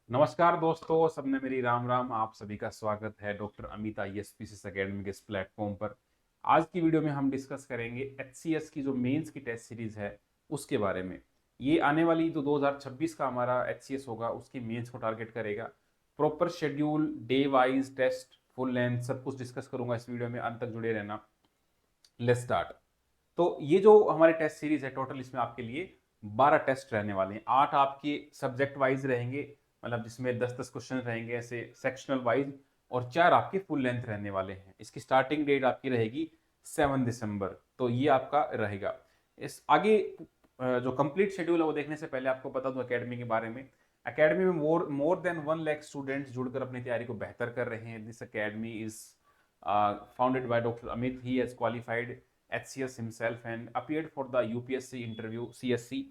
नमस्कार दोस्तों, सबने मेरी राम राम। आप सभी का स्वागत है डॉक्टर अमित ISPCS अकेडमी के इस प्लेटफॉर्म पर। आज की वीडियो में हम डिस्कस करेंगे HCS की जो मेंस की टेस्ट सीरीज है उसके बारे में। ये आने वाली जो 2026 का हमारा HCS होगा उसकी मेंस को टारगेट करेगा। Proper schedule, day wise test, full length सब कुछ डिस्कस करूंगा इस वीडियो में, अंत तक जुड़े रहना। Let's start. तो ये जो हमारे टेस्ट सीरीज है, टोटल इसमें आपके लिए 12 टेस्ट रहने वाले हैं। 8 आपके सब्जेक्ट वाइज रहेंगे, मतलब जिसमें 10-10 क्वेश्चन रहेंगे ऐसे सेक्शनल वाइज, और 4 आपके फुल लेंथ रहने वाले हैं। इसकी स्टार्टिंग डेट आपकी रहेगी 7 दिसंबर, तो ये आपका रहेगा। इस आगे जो कंप्लीट शेड्यूल है वो देखने से पहले आपको बता दूं एकेडमी के बारे में। एकेडमी में मोर देन 1 लाख स्टूडेंट्स जुड़कर अपनी तैयारी को बेहतर कर रहे हैं। This academy is founded by Dr. Amit. He has qualified HCS himself and appeared for the UPSC interview CSC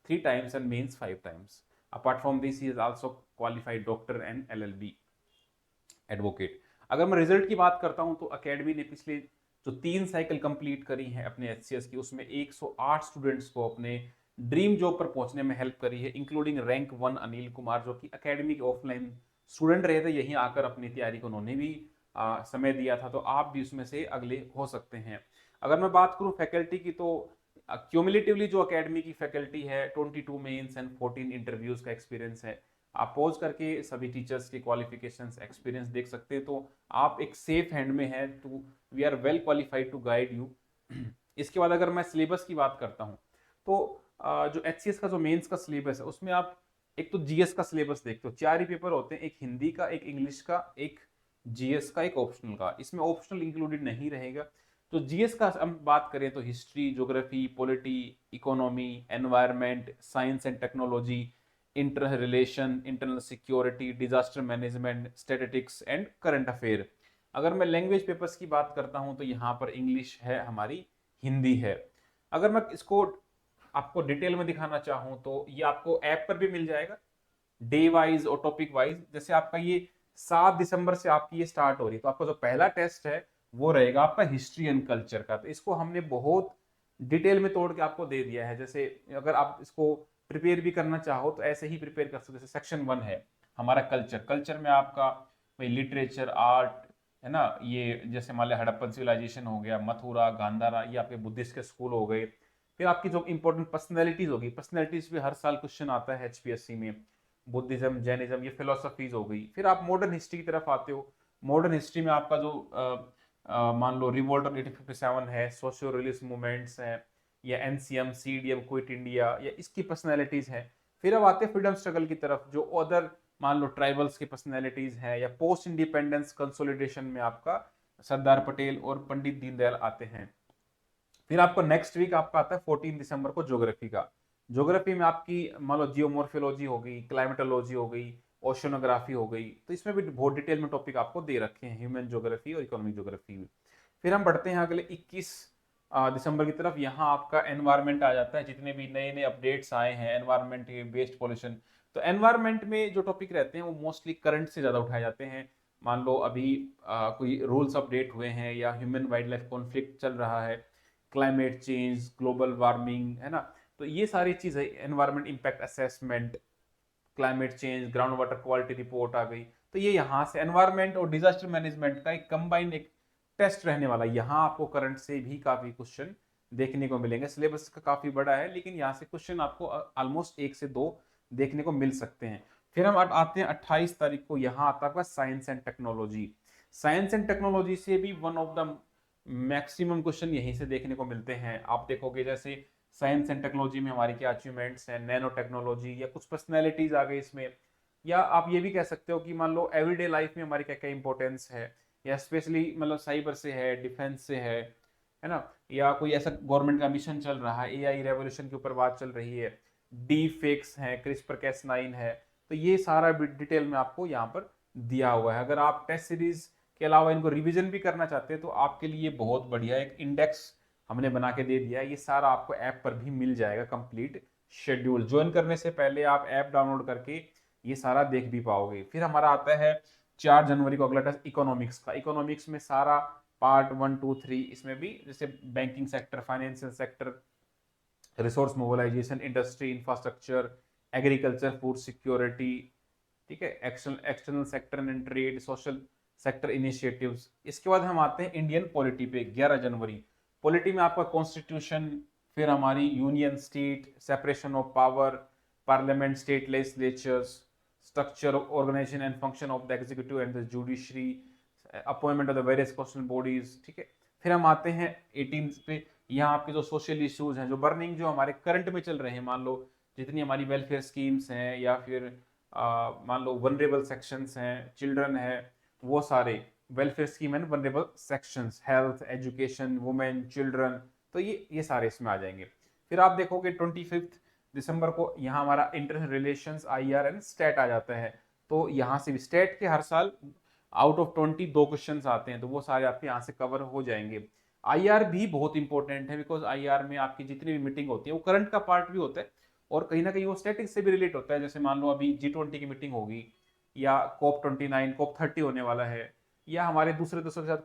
3 times and mains 5 times. Apart from this, he is also qualified doctor and LLB advocate. अगर मैं result की बात करता हूं तो academy ने पिछले जो 3 साइकिल कंप्लीट करी है अपने HCS की, उसमें 108 स्टूडेंट्स को अपने ड्रीम जॉब पर पहुंचने में हेल्प करी है, इंक्लूडिंग रैंक 1 अनिल कुमार, जो कि अकेडमी के ऑफलाइन स्टूडेंट रहे थे। यहीं आकर अपनी तैयारी को उन्होंने भी समय दिया था, तो आप भी उसमें से अगले हो सकते हैं। अगर मैं बात करूं फैकल्टी की, तो क्यूमुलेटिवली जो अकेडमी की फैकल्टी है, 22 मेंस एंड 14 इंटरव्यूज का एक्सपीरियंस है। आप पॉज करके सभी टीचर्स के क्वालिफिकेशंस, एक्सपीरियंस देख सकते हैं, तो आप एक सेफ हैंड में हैं। तो we are well qualified to guide you. इसके बाद अगर मैं सिलेबस की बात करता हूं, तो जो HCS का जो मेंस का सिलेबस है उसमें आप एक तो GS का सिलेबस देखते हो। 4 ही पेपर होते हैं, एक हिंदी का, एक इंग्लिश का, एक GS का, एक ऑप्शनल का। इसमें ऑप्शनल इंक्लूडेड नहीं रहेगा। तो GS का हम बात करें तो history, geography, polity, economy, environment, science and technology, inter relation, internal security, disaster management, statistics and current affair. अगर मैं लैंग्वेज पेपर्स की बात करता हूं तो यहाँ पर इंग्लिश है हमारी, हिंदी है। अगर मैं इसको आपको डिटेल में दिखाना चाहूं तो ये आपको ऐप पर भी मिल जाएगा, डे वाइज और टॉपिक वाइज। जैसे आपका ये 7 दिसंबर से आपकी ये स्टार्ट हो रही है, तो आपका जो पहला टेस्ट है वो रहेगा आपका हिस्ट्री एंड कल्चर का। तो इसको हमने बहुत डिटेल में तोड़ के आपको दे दिया है। जैसे अगर आप इसको प्रिपेयर भी करना चाहो तो ऐसे ही प्रिपेयर कर सकते हो। जैसे सेक्शन 1 है हमारा कल्चर। कल्चर में आपका भाई लिटरेचर, आर्ट, है ना, ये जैसे मान लिया हड़प्पन सिविलाइजेशन हो गया, मथुरा, गांधारा, ये आपके बुद्धिस्ट के स्कूल हो गए। फिर आपकी जो इंपॉर्टेंट पर्सनैलिटीज होगी, पर्सनैलिटीज भी हर साल क्वेश्चन आता है HPSC में। बुद्धिज्म, जैनिज्म, ये फिलोसफीज हो गई। फिर आप मॉडर्न हिस्ट्री की तरफ आते हो। मॉडर्न हिस्ट्री में आपका जो मान लो रिवोल्ट ऑफ 1857 है, सोशियो रिलीजियस मूवमेंट्स हैं, या NCM, CDM, क्विट इंडिया, या इसकी पर्सनैलिटीज हैं। फिर अब आते हैं फ्रीडम स्ट्रगल की तरफ, जो अदर मान लो ट्राइबल्स की पर्सनैलिटीज हैं, या पोस्ट इंडिपेंडेंस कंसोलिडेशन में आपका सरदार पटेल और पंडित दीनदयाल आते हैं। फिर आपको नेक्स्ट वीक आपका आता है 14 दिसंबर को ज्योग्राफी का। ज्योग्राफी में आपकी मान लो जियोमोर्फोलॉजी हो गई, क्लाइमेटोलॉजी हो गई, ओशनोग्राफी हो गई। तो इसमें भी बहुत डिटेल में टॉपिक आपको दे रखे हैं, ह्यूमन ज्योग्राफी और इकोनॉमिक ज्योग्राफी भी। फिर हम बढ़ते हैं अगले 21 दिसंबर की तरफ। यहाँ आपका एनवायरमेंट आ जाता है, जितने भी नए नए अपडेट्स आए हैं एनवायरमेंट के, बेस्ड पॉल्यूशन। तो एनवायरमेंट में जो टॉपिक रहते हैं वो मोस्टली करंट से ज्यादा उठाए जाते हैं। मान लो अभी कोई रूल्स अपडेट हुए हैं, या ह्यूमन वाइल्ड लाइफ कॉन्फ्लिक्ट चल रहा है, क्लाइमेट चेंज, ग्लोबल वार्मिंग, है ना। तो ये सारी चीजें, environment impact assessment, climate change, ground water quality report आ गई। तो ये यहाँ से एनवायरमेंट और डिजास्टर मैनेजमेंट का एक कंबाइंड एक टेस्ट रहने वाला है। यहाँ आपको करंट से भी काफी क्वेश्चन देखने को मिलेंगे। सिलेबस का काफी बड़ा है, लेकिन यहाँ से क्वेश्चन आपको ऑलमोस्ट 1 से 2 देखने को मिल सकते हैं। फिर हम आते हैं 28 तारीख को। यहाँ आता है science and technology. Science and technology से भी one of the maximum question यहीं से देखने को मिलते हैं। आप देखोगे जैसे साइंस एंड टेक्नोलॉजी में हमारी क्या अचीवमेंट्स हैं, नैनो टेक्नोलॉजी, या कुछ पर्सनैलिटीज आ गई इसमें। या आप ये भी कह सकते हो कि मान लो एवरीडे लाइफ में हमारी क्या क्या इंपॉर्टेंस है, या स्पेशली मतलब साइबर से है, डिफेंस से है ना, या कोई ऐसा गवर्नमेंट का मिशन चल रहा है, AI रेवोल्यूशन के ऊपर बात चल रही है, डी फेक्स है, CRISPR-Cas9 है। तो ये सारा डिटेल में आपको यहाँ पर दिया हुआ है। अगर आप टेस्ट सीरीज के अलावा इनको रिवीजन भी करना चाहते हैं तो आपके लिए बहुत बढ़िया एक इंडेक्स हमने बना के दे दिया है। ये सारा आपको ऐप पर भी मिल जाएगा, कंप्लीट शेड्यूल। ज्वाइन करने से पहले आप ऐप डाउनलोड करके ये सारा देख भी पाओगे। फिर हमारा आता है 4 जनवरी को अगला टेस्ट इकोनॉमिक्स का। इकोनॉमिक्स में सारा पार्ट 1, 2, 3, इसमें भी जैसे banking sector, financial sector, resource mobilisation, industry, infrastructure, agriculture, food security, ठीक है, external sector and trade, social sector initiatives. इसके बाद हम आते हैं इंडियन पॉलिटी पे, 11 जनवरी। पॉलिटी में आपका कॉन्स्टिट्यूशन, फिर हमारी union state, separation of power, parliament state legislatures, structure, organisation and function of the executive and the judiciary, appointment of the various constitutional bodies. ठीक है, फिर हम आते हैं 18 पे। यहाँ आपके जो सोशल इश्यूज हैं, जो बर्निंग, जो हमारे करंट में चल रहे हैं, मान लो जितनी हमारी वेलफेयर स्कीम्स हैं, या फिर मान लो वनरेबल सेक्शंस हैं, चिल्ड्रन है, वो सारे welfare scheme and vulnerable sections, health, education, women, children, तो ये सारे इसमें आ जाएंगे। फिर आप देखोगे 25 दिसंबर को यहाँ हमारा international relations, IR and state आ जाता है। तो यहाँ से भी स्टेट के हर साल आउट ऑफ 20 2 क्वेश्चन आते हैं, तो वो सारे आपके यहाँ से कवर हो जाएंगे। IR भी बहुत इंपॉर्टेंट है, बिकॉज IR में आपकी जितनी भी मीटिंग होती है वो करंट का पार्ट भी होता है, और कहीं ना कहीं वो स्टैटिक से भी रिलेट होता है। जैसे मान लो अभी G20 की मीटिंग होगी, या COP29, COP30 होने वाला है, या हमारे दूसरे देशों के साथ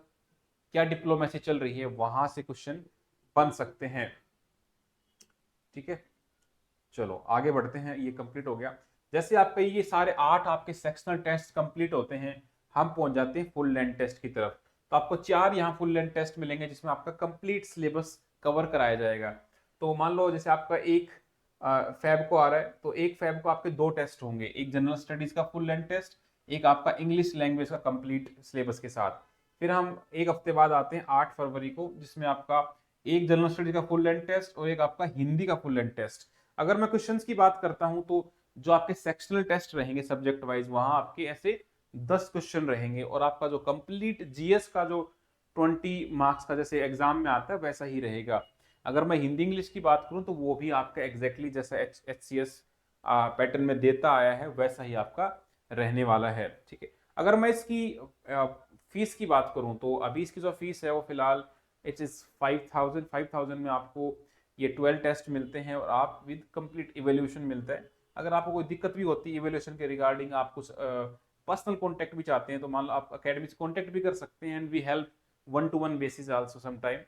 क्या डिप्लोमेसी चल रही है, वहां से क्वेश्चन बन सकते हैं। ठीक है, चलो आगे बढ़ते हैं। ये कंप्लीट हो गया। जैसे आपका ये सारे 8 आपके सेक्शनल टेस्ट कंप्लीट होते हैं, हम पहुंच जाते हैं फुल लेंथ टेस्ट की तरफ। तो आपको 4 यहाँ फुल लेंथ टेस्ट मिलेंगे, जिसमें आपका कंप्लीट सिलेबस कवर कराया जाएगा। तो मान लो जैसे आपका 1 फेब को आ रहा है, तो 1 फेब को आपके 2 टेस्ट होंगे, एक जनरल स्टडीज का फुल लेंथ टेस्ट, एक आपका इंग्लिश लैंग्वेज का कंप्लीट सिलेबस के साथ। फिर हम एक हफ्ते बाद आते हैं 8 फरवरी को, जिसमें आपका एक जनरल स्टडीज का फुल लेंथ टेस्ट और एक आपका हिंदी का फुल लेंथ टेस्ट। अगर मैं क्वेश्चंस की बात करता हूं, तो जो आपके सेक्शनल टेस्ट रहेंगे सब्जेक्ट वाइज, वहां आपके ऐसे 10 क्वेश्चन रहेंगे, और आपका जो कंप्लीट GS का जो 20 मार्क्स का जैसे एग्जाम में आता है वैसा ही रहेगा। अगर मैं हिंदी इंग्लिश की बात करूं, तो वो भी आपका एग्जैक्टली जैसा HCS पैटर्न में देता आया है वैसा ही आपका रहने वाला है। ठीक है, अगर मैं इसकी फीस की बात करूं, तो अभी इसकी जो फीस है वो फिलहाल इट इज 5,000 में आपको ये 12 टेस्ट मिलते हैं, और आप विद कंप्लीट इवेल्यूशन मिलता है। अगर आपको कोई दिक्कत भी होती है इवेल्यूशन के रिगार्डिंग, आप कुछ पर्सनल कॉन्टेक्ट भी चाहते हैं, तो मान लो आप अकेडमी से कॉन्टेक्ट भी कर सकते हैं, and we help 1-to-1 basis also some time,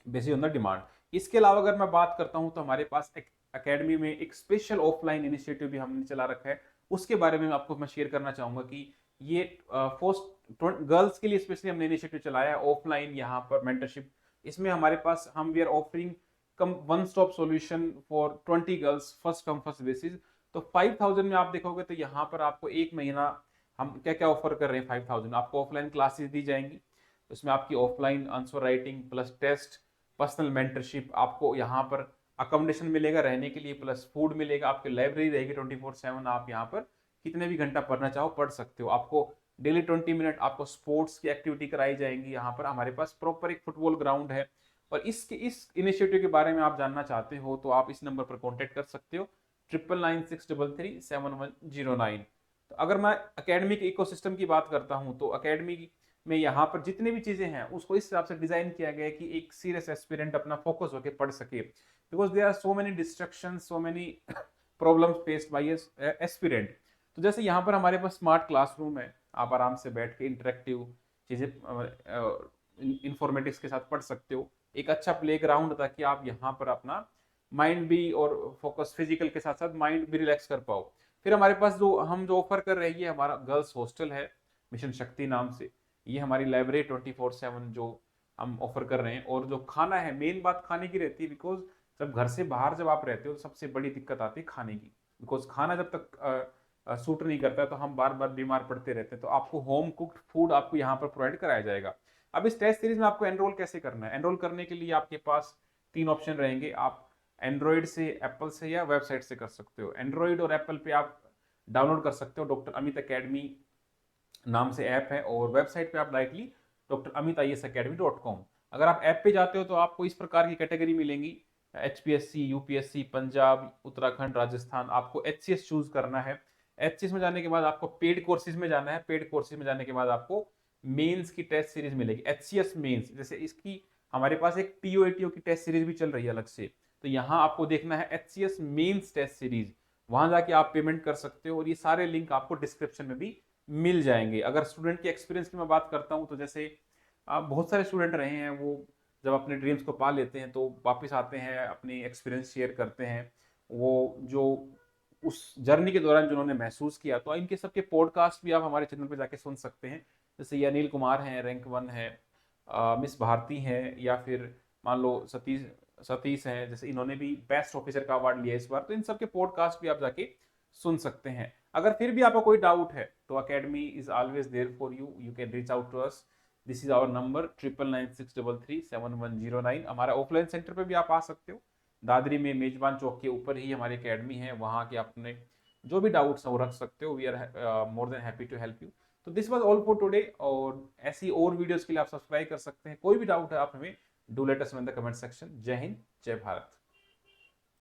basis on the demand. इसके अलावा अगर मैं बात करता हूं, तो हमारे पास एक अकेडमी में एक स्पेशल ऑफलाइन इनिशिएटिव भी हमने चला रखा है। उसके बारे में आपको मैं शेयर करना चाहूंगा कि ये फर्स्ट गर्ल्स के लिए स्पेशली हमने इनिशिएटिव चलाया है ऑफलाइन, यहाँ पर मेंटरशिप। इसमें हमारे पास हम we are offering come one stop solution for 20 girls, first come first basis. तो 5,000 में आप देखोगे, तो यहाँ पर आपको एक महीना हम क्या क्या ऑफर कर रहे हैं। 5,000 आपको ऑफलाइन क्लासेस दी जाएंगी, उसमें आपकी offline answer writing plus test, personal mentorship, आपको यहाँ पर अकोमोडेशन मिलेगा रहने के लिए, प्लस फूड मिलेगा, आपकी लाइब्रेरी रहेगी 24/7, आप यहाँ पर कितने भी घंटा पढ़ना चाहो पढ़ सकते हो। आपको डेली 20 मिनट आपको स्पोर्ट्स की एक्टिविटी कराई जाएंगी। यहाँ पर हमारे पास प्रॉपर एक फुटबॉल ग्राउंड है। और इस इनिशिएटिव के बारे में आप जानना चाहते हो, तो आप इस नंबर पर कॉन्टेक्ट कर सकते हो, 9996337109। तो अगर मैं अकेडमिक इकोसिस्टम की बात करता हूँ, तो अकेडमी में यहाँ पर जितनी भी चीजें हैं उसको इस हिसाब से डिजाइन किया गया है कि एक सीरियस एस्पिरेंट अपना फोकस होकर पढ़ सके, because there are so many distractions, so many problems faced by aspirant. तो जैसे यहाँ पर हमारे पास स्मार्ट क्लासरूम है, आप आराम से बैठ के इंटरेक्टिव चीजें इंफॉर्मेटिक्स के साथ पढ़ सकते हो। एक अच्छा प्ले ग्राउंड, ताकि आप यहाँ पर अपना माइंड भी और फोकस फिजिकल के साथ साथ माइंड भी रिलैक्स कर पाओ। फिर हमारे पास जो ऑफर कर रहे हैं, ये हमारा गर्ल्स हॉस्टल है, मिशन शक्ति नाम से। ये हमारी लाइब्रेरी 24/7 जो हम ऑफर कर रहे हैं। और जो खाना है, मेन बात खाने की रहती है, बिकॉज जब घर से बाहर जब आप रहते हो, तो सबसे बड़ी दिक्कत आती है खाने की, बिकॉज खाना जब तक सूट नहीं करता है, तो हम बार बार बीमार पड़ते रहते हैं। तो आपको होम कुक्ड फूड आपको यहाँ पर प्रोवाइड कराया जाएगा। अब इस टेस्ट सीरीज में आपको एनरोल कैसे करना है? एनरोल करने के लिए आपके पास 3 ऑप्शन रहेंगे। आप एंड्रॉइड से, एप्पल से, या वेबसाइट से कर सकते हो। एंड्रॉइड और एप्पल पे आप डाउनलोड कर सकते हो डॉक्टर अमित अकेडमी नाम से ऐप है, और वेबसाइट पे आप डायरेक्टली dramitisacademy.com। अगर आप ऐप पे जाते हो, तो आपको इस प्रकार की कैटेगरी मिलेंगी, HPSC, UPSC, पंजाब, उत्तराखंड, राजस्थान। आपको HCS चूज करना है। HCS में जाने के बाद आपको पेड कोर्सेज में जाना है। पेड कोर्सेज में जाने के बाद आपको मेंस की टेस्ट सीरीज मिलेगी, HCS मेंस। जैसे इसकी हमारे पास एक TOATO की टेस्ट सीरीज भी चल रही है अलग से, तो यहाँ आपको देखना है HCS मेंस टेस्ट सीरीज। वहां जाके आप पेमेंट कर सकते हो, और ये सारे लिंक आपको डिस्क्रिप्शन में भी मिल जाएंगे। अगर स्टूडेंट के एक्सपीरियंस की मैं बात करता हूँ, तो जैसे बहुत सारे स्टूडेंट रहे हैं, वो जब अपने ड्रीम्स को पा लेते हैं, तो वापस आते हैं, अपनी एक्सपीरियंस शेयर करते हैं। वो जो उस जर्नी के दौरान जिन्होंने महसूस किया, तो इनके सबके पॉडकास्ट भी आप हमारे चैनल पे जाके सुन सकते हैं। जैसे ये अनिल कुमार हैं, रैंक 1 है, मिस भारती हैं, या फिर मान लो सतीश सतीश हैं, जैसे इन्होंने भी बेस्ट ऑफिसर का अवार्ड लिया इस बार। तो इन सबके पॉडकास्ट भी आप जाके सुन सकते हैं। अगर फिर भी आपका कोई डाउट है तो academy is always there for you, you can reach out to us. This is our number 9996337109। हमारा ऑफलाइन सेंटर पे भी आप आ सकते हो, दादरी में मेजबान चौक के ऊपर ही हमारी अकेडमी है। वहाँ के अपने जो भी डाउट्स हैं वो रख सकते हो। We are more than happy to help you. तो this was all for today, और ऐसी और वीडियोस के लिए आप सब्सक्राइब कर सकते हैं। कोई भी डाउट है आप हमें do let us know in the comment section. जय हिंद, जय भारत।